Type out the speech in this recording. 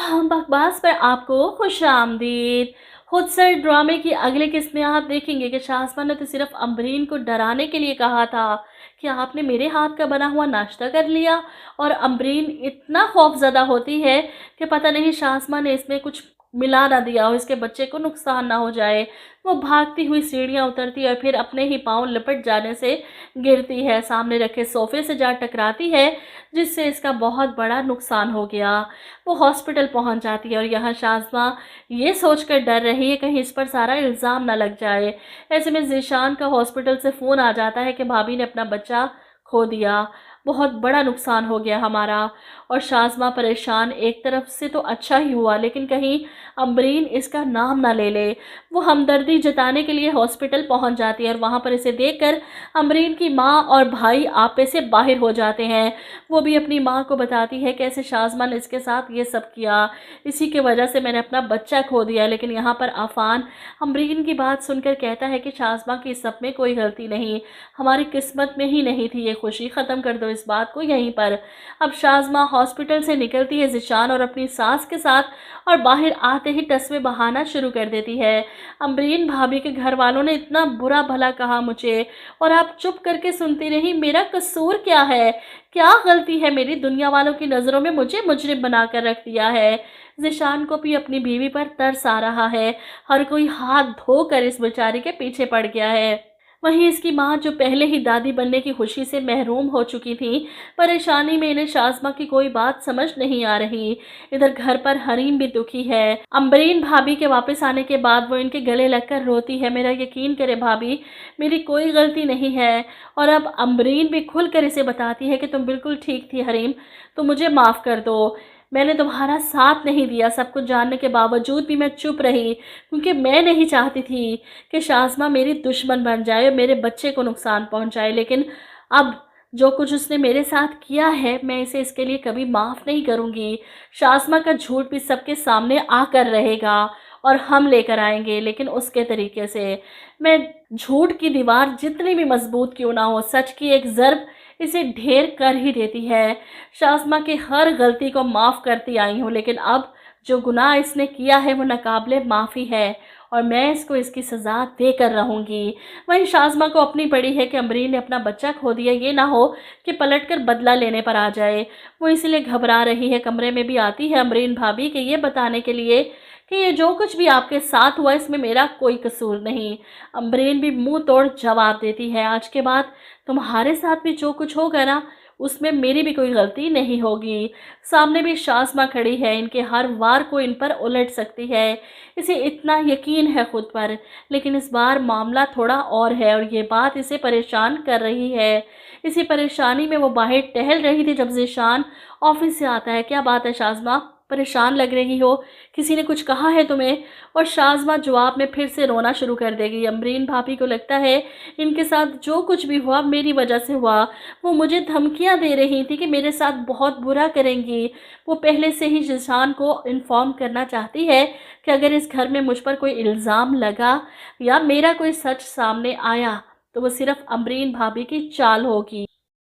बकवास पर आपको खुशामदीद। खुदसर ड्रामे की अगली किस्त में आप देखेंगे कि शाज़मा ने तो सिर्फ अम्बरीन को डराने के लिए कहा था कि आपने मेरे हाथ का बना हुआ नाश्ता कर लिया, और अम्बरीन इतना खौफज़दा होती है कि पता नहीं शाज़मा ने इसमें कुछ मिला ना दिया हो, इसके बच्चे को नुकसान ना हो जाए। वो भागती हुई सीढ़ियाँ उतरती है और फिर अपने ही पाँव लिपट जाने से गिरती है, सामने रखे सोफे से जा टकराती है, जिससे इसका बहुत बड़ा नुकसान हो गया। वो हॉस्पिटल पहुंच जाती है और यहाँ शाज़मा ये सोचकर डर रही है कहीं इस पर सारा इल्ज़ाम ना लग जाए। ऐसे में ज़ीशान का हॉस्पिटल से फ़ोन आ जाता है कि भाभी ने अपना बच्चा खो दिया, बहुत बड़ा नुकसान हो गया हमारा। और शाज़मा परेशान, एक तरफ से तो अच्छा ही हुआ लेकिन कहीं अम्बरीन इसका नाम ना ले ले। वो हमदर्दी जताने के लिए हॉस्पिटल पहुंच जाती है और वहां पर इसे देखकर अम्बरीन की माँ और भाई आपे से बाहर हो जाते हैं। वो भी अपनी माँ को बताती है कैसे शाज़मा ने इसके साथ ये सब किया, इसी की वजह से मैंने अपना बच्चा खो दिया। लेकिन यहाँ पर आफ़ान अम्बरीन की बात सुनकर कहता है कि शाज़मा की इस सब में कोई गलती नहीं, हमारी किस्मत में ही नहीं थी ये खुशी, ख़त्म कर दो इस बात को यहीं पर। अब शाज़मा हॉस्पिटल से निकलती है ज़ीशान और अपनी सास के साथ, और बाहर आते ही तस्वीर बहाना शुरू कर देती है। अम्बरीन भाभी के घर वालों ने इतना बुरा भला कहा मुझे और आप चुप करके सुनती रही, मेरा कसूर क्या है, क्या गलती है मेरी, दुनिया वालों की नज़रों में मुझे मुजरिम बनाकर रख दिया है। ज़ीशान को भी अपनी बीवी पर तरस आ रहा है, हर कोई हाथ धोकर इस बेचारी के पीछे पड़ गया है। वहीं इसकी माँ जो पहले ही दादी बनने की खुशी से महरूम हो चुकी थी, परेशानी में इन्हें शाज़मा की कोई बात समझ नहीं आ रही। इधर घर पर हरीम भी दुखी है। अम्बरीन भाभी के वापस आने के बाद वो इनके गले लगकर रोती है, मेरा यकीन करे भाभी, मेरी कोई गलती नहीं है। और अब अम्बरीन भी खुलकर इसे बताती है कि तुम बिल्कुल ठीक थी हरीम, तुम मुझे माफ़ कर दो, मैंने तुम्हारा साथ नहीं दिया, सब कुछ जानने के बावजूद भी मैं चुप रही क्योंकि मैं नहीं चाहती थी कि शाज़मा मेरी दुश्मन बन जाए और मेरे बच्चे को नुकसान पहुंचाए। लेकिन अब जो कुछ उसने मेरे साथ किया है, मैं इसे इसके लिए कभी माफ़ नहीं करूंगी। शाज़मा का झूठ भी सबके सामने आकर रहेगा और हम लेकर आएंगे, लेकिन उसके तरीके से। मैं झूठ की दीवार जितनी भी मजबूत क्यों ना हो, सच की एक ज़रब इसे ढेर कर ही देती है। शाज़मा की हर गलती को माफ़ करती आई हूँ, लेकिन अब जो गुनाह इसने किया है वो नाकाबिले माफ़ी है और मैं इसको इसकी सज़ा देकर रहूँगी। वहीं शाज़मा को अपनी पड़ी है कि अम्बरीन ने अपना बच्चा खो दिया, ये ना हो कि पलटकर बदला लेने पर आ जाए। वो इसलिए घबरा रही है। कमरे में भी आती है अम्बरीन भाभी के ये बताने के लिए कि ये जो कुछ भी आपके साथ हुआ इसमें मेरा कोई कसूर नहीं। अम्बरीन भी मुंह तोड़ जवाब देती है, आज के बाद तुम्हारे साथ भी जो कुछ होगा ना, उसमें मेरी भी कोई गलती नहीं होगी। सामने भी शाज़मा खड़ी है, इनके हर वार को इन पर उलट सकती है, इसे इतना यकीन है खुद पर। लेकिन इस बार मामला थोड़ा और है और ये बात इसे परेशान कर रही है। इसी परेशानी में वो बाहर टहल रही थी जब ज़ीशान ऑफिस से आता है। क्या बात है शाज़मा, परेशान लग रही हो, किसी ने कुछ कहा है तुम्हें? और शाज़मा जवाब में फिर से रोना शुरू कर देगी। अम्बरीन भाभी को लगता है इनके साथ जो कुछ भी हुआ मेरी वजह से हुआ। वो मुझे धमकियां दे रही थी कि मेरे साथ बहुत बुरा करेंगी। वो पहले से ही ज़ीशान को इन्फॉर्म करना चाहती है कि अगर इस घर में मुझ पर कोई इल्ज़ाम लगा या मेरा कोई सच सामने आया तो वो सिर्फ अम्बरीन भाभी की चाल होगी।